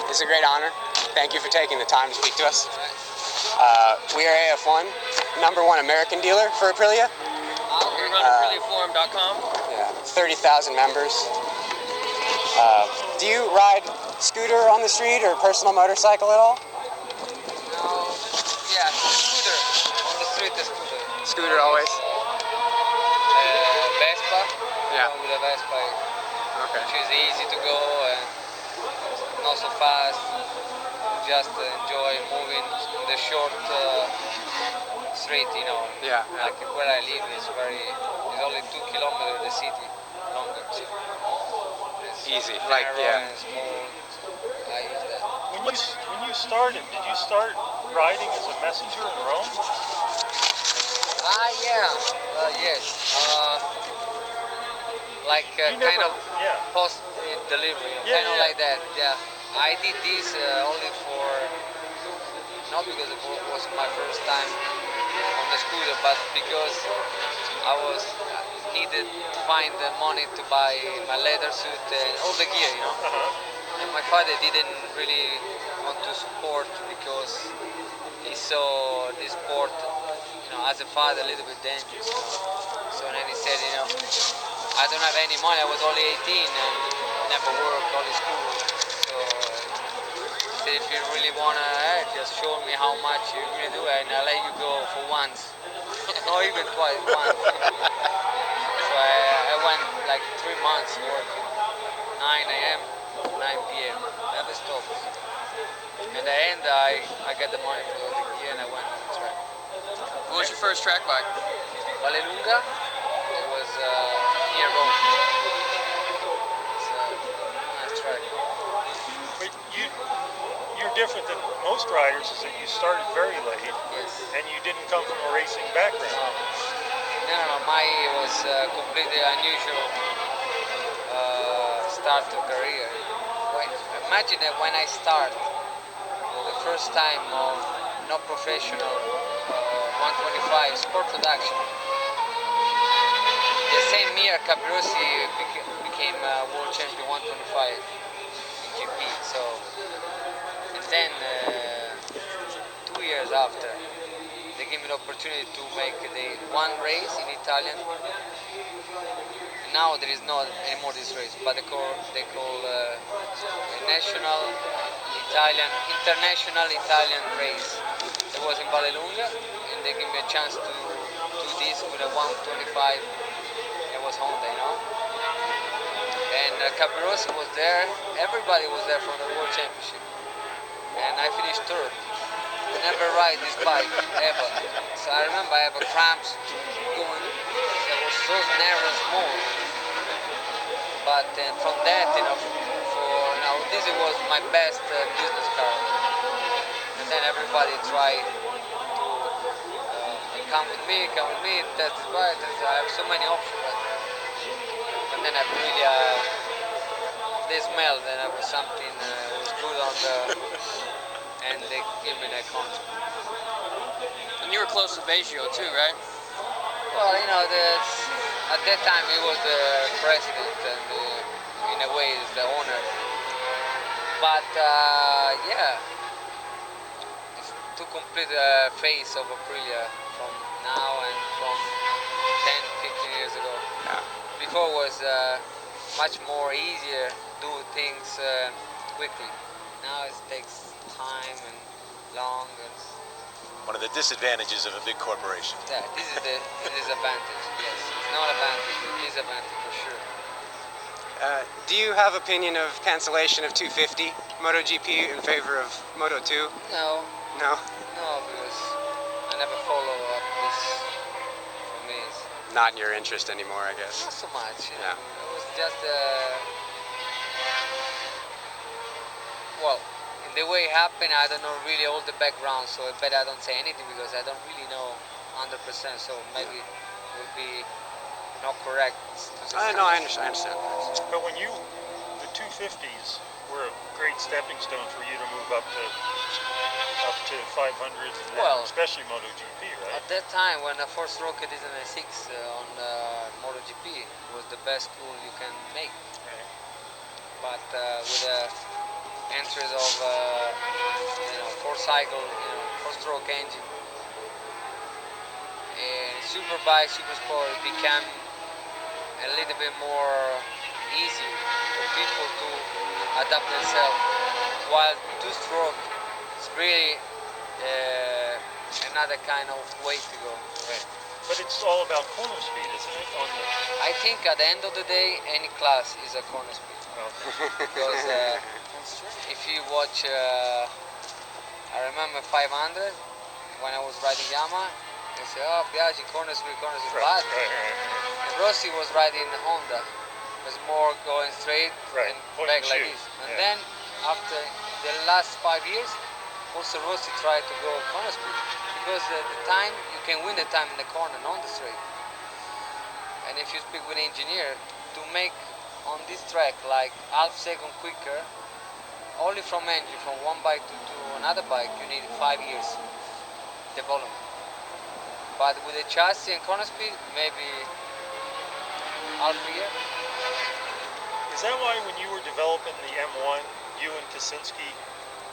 It's a great honor. Thank you for taking the time to speak to us. We are AF1, #1 American dealer for Aprilia. We run ApriliaForum.com. Yeah, 30,000 members. Do you ride scooter on the street or personal motorcycle at all? No, yeah, scooter. On the street, the scooter. Scooter always? Vespa. Yeah. With a Vespa, Okay. which is easy to go and not so fast. Just enjoy moving the short street, you know. Yeah. Like where I live is it's only 2 kilometers the city longer. So it's Easy. narrow Like, yeah. and small. I use that. When you started, did you start riding as a messenger in Rome? Yeah. Yes. Like kind of post delivery, kind of like that. Yeah. I did this only for, not because it was my first time on the scooter, but because I needed to find the money to buy my leather suit and all the gear, you know. And my father didn't really want to support because he saw this sport, you know, as a father a little bit dangerous. You know? So then he said, you know, I don't have any money. I was only 18 and never worked, only school. So he said, if you really wanna, just show me how much you really do, and I'll let you go for once, not even twice, once. So I went like 3 months working, 9 a.m. 9 p.m. Never stopped. In the end, I got the money for the gear and I went on the track. What was your first track bike? Vallelunga. It was near Rome. It's a nice track. But you're different than most riders, is that you started very late. Yes. And you didn't come from a racing background. No. Mine was completely unusual start to career. Imagine that when I start, the first time of not professional 125 sport production. The same year, Capirossi became world champion 125 in GP. So, and then 2 years after, they gave me the opportunity to make the one race in Italian. Now there is not anymore this race, but they call a international Italian race. It was in Vallelunga, and they gave me a chance to do this with a 125. It was Honda, you know. And Capirossi was there. Everybody was there from the World Championship, and I finished third. I never ride this bike ever. So I remember I have a cramps going. It was so narrow and small. But from that, you know, this was my best business car. And then everybody tried to come with me, test this bike. I have so many options. And then Aprilia, they smelled and there was something was good on the, and they gave me that contract. And you were close to Biaggi too, right? Well, you know, at that time he was the president and in a way is the owner. But yeah, it's to complete the phase of Aprilia from now and from 10, 15 years ago. Yeah. Before was much more easier do things quickly. Now it takes time and long. One of the disadvantages of a big corporation. Yeah, this is the disadvantage. Yes, it's not advantage, it's disadvantage for sure. Do you have opinion of cancellation of 250 MotoGP in favor of Moto2? No. No? No, because I never follow up this. For me, it's Not in your interest anymore, I guess. not so much. You Yeah. know. It was just well, in the way it happened, I don't know really all the background, so I bet I don't say anything because I don't really know 100%. So maybe it would be not correct. No, I understand. But the 250s were a great stepping stone for you to move up to 500, Well, especially MotoGP, right? At that time, when I first rookie in 6 on MotoGP, it was the best tool you can make. Right. but with the entries of four-stroke engine. And Superbike, Supersport became a little bit more easy for people to adapt themselves, while two-stroke is really another kind of way to go. Right. But it's all about corner speed, isn't it? I think at the end of the day, any class is a corner speed. Because if you watch, I remember 500 when I was riding Yamaha, they say, oh, Biaggi, corner speed, corner speed. Right, But right. Rossi was riding Honda, was more going straight Right. and Point back and like shoot. this. And Yeah. then after the last 5 years, also Rossi tried to go corner speed, because the time, you can win the time in the corner, not on the straight. And if you speak with an engineer, to make on this track like half second quicker, only from engine, from one bike to another bike, you need 5 years development. But with the chassis and corner speed, maybe half a year. Is that why when you were developing the M1, you and Kaczynski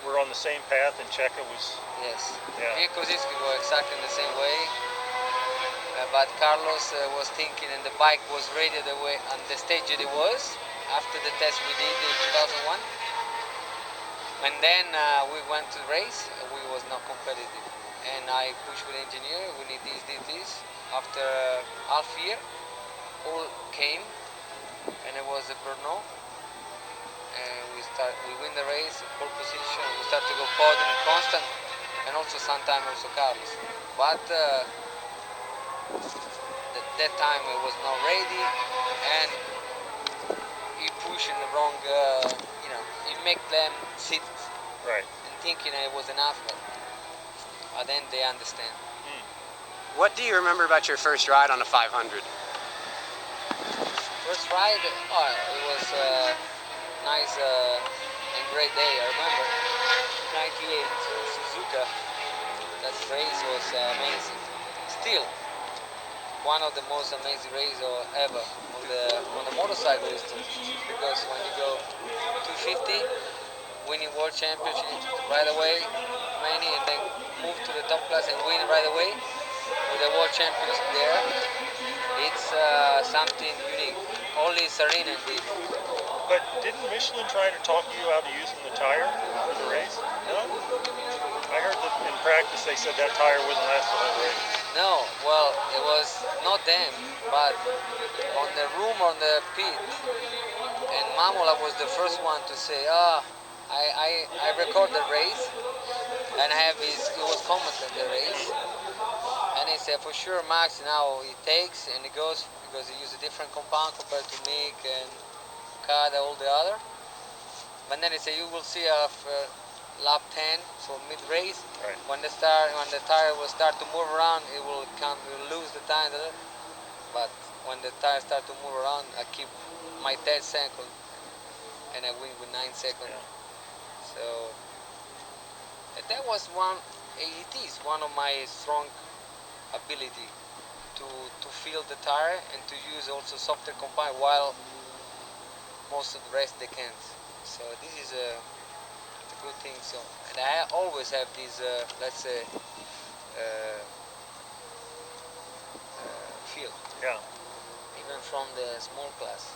were on the same path and Checa was? Yes. Yeah. Me and Kozinski were exactly in the same way. But Carlos was thinking, and the bike was ready the way on the stage that it was after the test we did in 2001. And then we went to race. We was not competitive, and I pushed with the engineer. We need this. After half year, all came, and it was a Brno. And we win the race, pole position. We start to go podium constant, and also sometimes also Carlos. But that time it was not ready, and he pushed in the wrong, he make them sit Right. and thinking it was enough, but then they understand. What do you remember about your first ride on a 500? First ride, it was a nice and great day. I remember 98 Suzuka. That race was amazing. Still, one of the most amazing races ever on the motorcycle history, because when you go 250, winning world championship right away, many, and then move to the top class and win right away with the world champions there, it's something unique. Only Sarinen did. But didn't Michelin try to talk you out of using the tire for the race? No? I heard that in practice they said that tire wouldn't last the whole race. No, well, it was not them, but on the room on the pit, and Mamola was the first one to say, I record the race, and he was commenting the race, and he said, for sure Max now he takes and he goes, because he used a different compound compared to Mick and Kada, all the other. But then he said, you will see after lap 10, so mid-race, Right. when the tire will start to move around, it will lose the time. But when the tire start to move around, I keep my 10 seconds, and I win with 9 seconds. Yeah. So that was it is one of my strong ability to feel the tire and to use also softer compound, while most of the rest they can't. So this is a good thing. So, and I always have this, let's say, feel, Yeah. even from the small class.